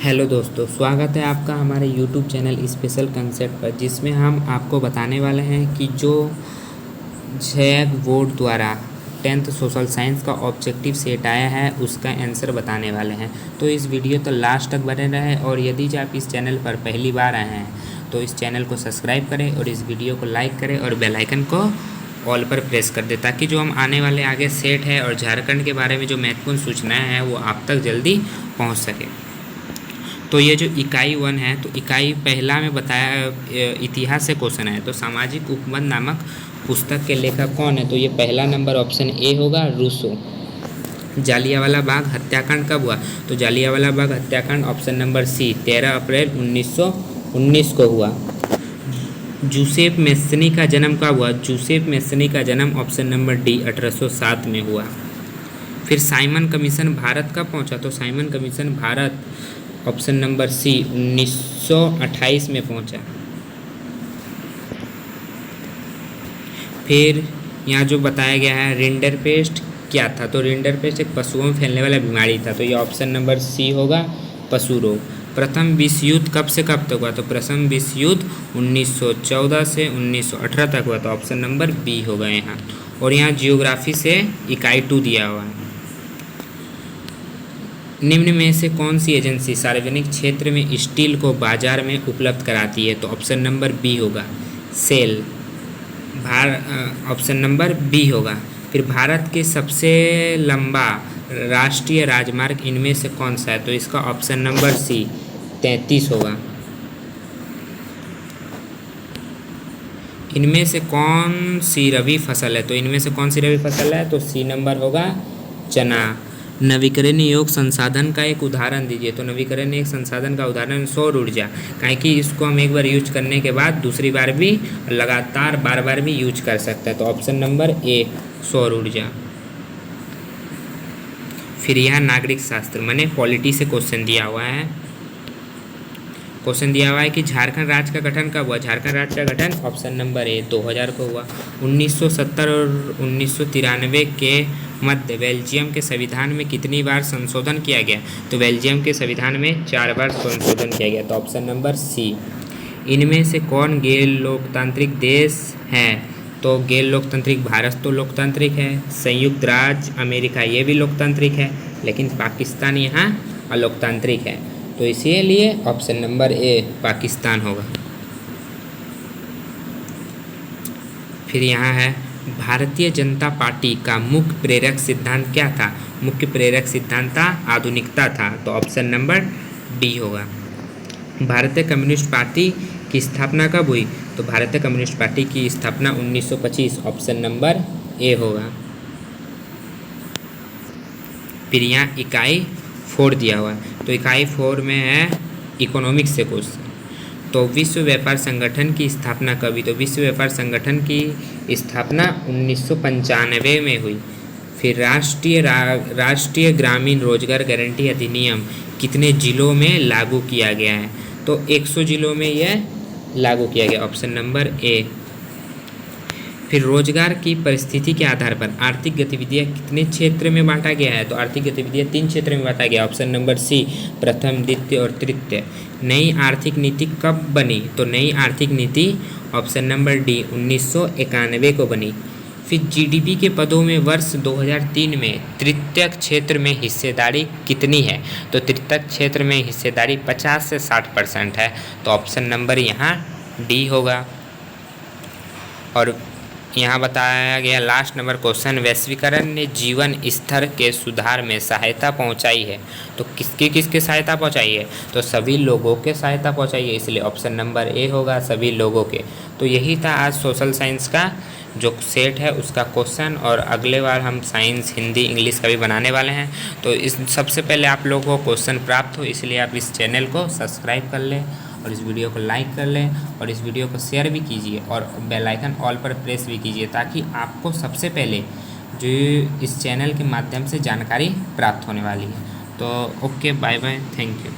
Hello दोस्तों, स्वागत है आपका हमारे यूट्यूब चैनल स्पेशल कंसेप्ट पर, जिसमें हम आपको बताने वाले हैं कि जो जैक बोर्ड द्वारा 10th सोशल साइंस का ऑब्जेक्टिव सेट आया है उसका आंसर बताने वाले हैं। तो इस वीडियो तो लास्ट तक बने रहे और यदि आप इस चैनल पर पहली बार आए हैं तो इस चैनल को सब्सक्राइब करें और इस वीडियो को लाइक करें और बेल आइकन को ऑल पर प्रेस कर दें, ताकि जो हम आने वाले आगे सेट है और झारखंड के बारे में जो महत्वपूर्ण सूचनाएँ हैं वो आप तक जल्दी पहुँच सके। तो ये जो इकाई 1 है, तो इकाई पहला में बताया इतिहास से क्वेश्चन है। तो सामाजिक उपबंध नामक पुस्तक के लेखक कौन है? तो ये पहला नंबर ऑप्शन ए होगा, रूसो। जालियांवाला बाग हत्याकांड कब हुआ? तो जालियांवाला बाग हत्याकांड ऑप्शन नंबर सी 13 अप्रैल 1919 को हुआ। जोसेफ मेस्नी का जन्म कब हुआ? जोसेफ मेस्नी का जन्म ऑप्शन नंबर डी 1807 में हुआ। फिर साइमन कमीशन भारत कब पहुंचा? तो Simon commission Bharat option number C 1928 में पहुंचा। फिर यहाँ जो बताया गया है रिंडरपेस्ट क्या था? तो रिंडरपेस्ट एक पशुओं में फैलने वाला बीमारी था, तो ये ऑप्शन नंबर सी होगा, पशु रोग। प्रथम विश्व युद्ध कब से कब तक हुआ? तो प्रथम विश्व युद्ध 1914 से 1918 तक हुआ, तो ऑप्शन नंबर बी होगा यहाँ। और यहाँ जियोग्राफी से इकाई 2 दिया हुआ है। निम्न में से कौन सी एजेंसी सार्वजनिक क्षेत्र में स्टील को बाजार में उपलब्ध कराती है? तो ऑप्शन नंबर बी होगा, सेल। ऑप्शन नंबर बी होगा। फिर भारत के सबसे लंबा राष्ट्रीय राजमार्ग इनमें से कौन सा है? तो इसका ऑप्शन नंबर सी 33 होगा। इनमें से कौन सी रबी फसल है? तो इनमें से कौन सी रबी फसल है? तो सी नंबर होगा, चना। नवीकरणीय योग संसाधन का एक उदाहरण दीजिए। तो नवीकरणीय संसाधन का उदाहरण सौर ऊर्जा, काहे कि इसको हम एक बार यूज करने के बाद दूसरी बार भी लगातार बार बार भी यूज कर सकते हैं, तो ऑप्शन नंबर ए सौर ऊर्जा। फिर यह नागरिक शास्त्र माने पॉलिटी से क्वेश्चन दिया हुआ है। क्वेश्चन दिया हुआ है कि झारखंड राज्य का गठन कब हुआ? झारखंड राज्य का गठन ऑप्शन नंबर ए 2000 को हुआ। 1970 और 1993 के मध्य बेल्जियम के संविधान में कितनी बार संशोधन किया गया? तो बेल्जियम के संविधान में 4 बार संशोधन किया गया, तो ऑप्शन नंबर सी। इनमें से कौन गैर लोकतांत्रिक देश है? तो गैर लोकतांत्रिक भारत तो लोकतांत्रिक है, संयुक्त राज्य अमेरिका ये भी लोकतांत्रिक है, लेकिन पाकिस्तान यहाँ अलोकतांत्रिक है, तो इसीलिए ऑप्शन नंबर ए पाकिस्तान होगा। फिर यहाँ है भारतीय जनता पार्टी का मुख्य प्रेरक सिद्धांत क्या था? मुख्य प्रेरक सिद्धांत था आधुनिकता था, तो ऑप्शन नंबर डी होगा। भारतीय कम्युनिस्ट पार्टी की स्थापना कब हुई? तो भारतीय कम्युनिस्ट पार्टी की स्थापना 1925, ऑप्शन नंबर ए होगा। फिर यहाँ इकाई 4 दिया हुआ है, तो इकाई 4 में है इकोनॉमिक्स से क्वेश्चन। तो विश्व व्यापार संगठन की स्थापना कब हुई? तो विश्व व्यापार संगठन की स्थापना 1995 में हुई। फिर राष्ट्रीय ग्रामीण रोजगार गारंटी अधिनियम कितने जिलों में लागू किया गया है? तो 100 जिलों में यह लागू किया गया, ऑप्शन नंबर ए। फिर रोजगार की परिस्थिति के आधार पर आर्थिक गतिविधियां कितने क्षेत्र में बांटा गया है? तो आर्थिक गतिविधियां 3 क्षेत्र में बांटा गया, ऑप्शन नंबर सी प्रथम, द्वितीय और तृतीय। नई आर्थिक नीति कब बनी? तो नई आर्थिक नीति ऑप्शन नंबर डी 1991 को बनी। फिर जीडीपी के पदों में वर्ष 2003 में तृतीय क्षेत्र में हिस्सेदारी कितनी है? तो तृतीय क्षेत्र में हिस्सेदारी 50 से 60% है, तो ऑप्शन नंबर यहाँ डी होगा। और यहाँ बताया गया लास्ट नंबर क्वेश्चन, वैश्वीकरण ने जीवन स्तर के सुधार में सहायता पहुँचाई है, तो किसके सहायता पहुँचाई है? तो सभी लोगों के सहायता पहुँचाई है, इसलिए ऑप्शन नंबर ए होगा, सभी लोगों के। तो यही था आज सोशल साइंस का जो सेट है उसका क्वेश्चन, और अगले बार हम साइंस, हिंदी, इंग्लिश का भी बनाने वाले हैं। तो इस सबसे पहले आप लोगों को क्वेश्चन प्राप्त हो, इसलिए आप इस चैनल को सब्सक्राइब कर लें और इस वीडियो को लाइक कर लें और इस वीडियो को शेयर भी कीजिए और बेल आइकन ऑल पर प्रेस भी कीजिए, ताकि आपको सबसे पहले जो इस चैनल के माध्यम से जानकारी प्राप्त होने वाली है। तो okay, bye bye, thank you.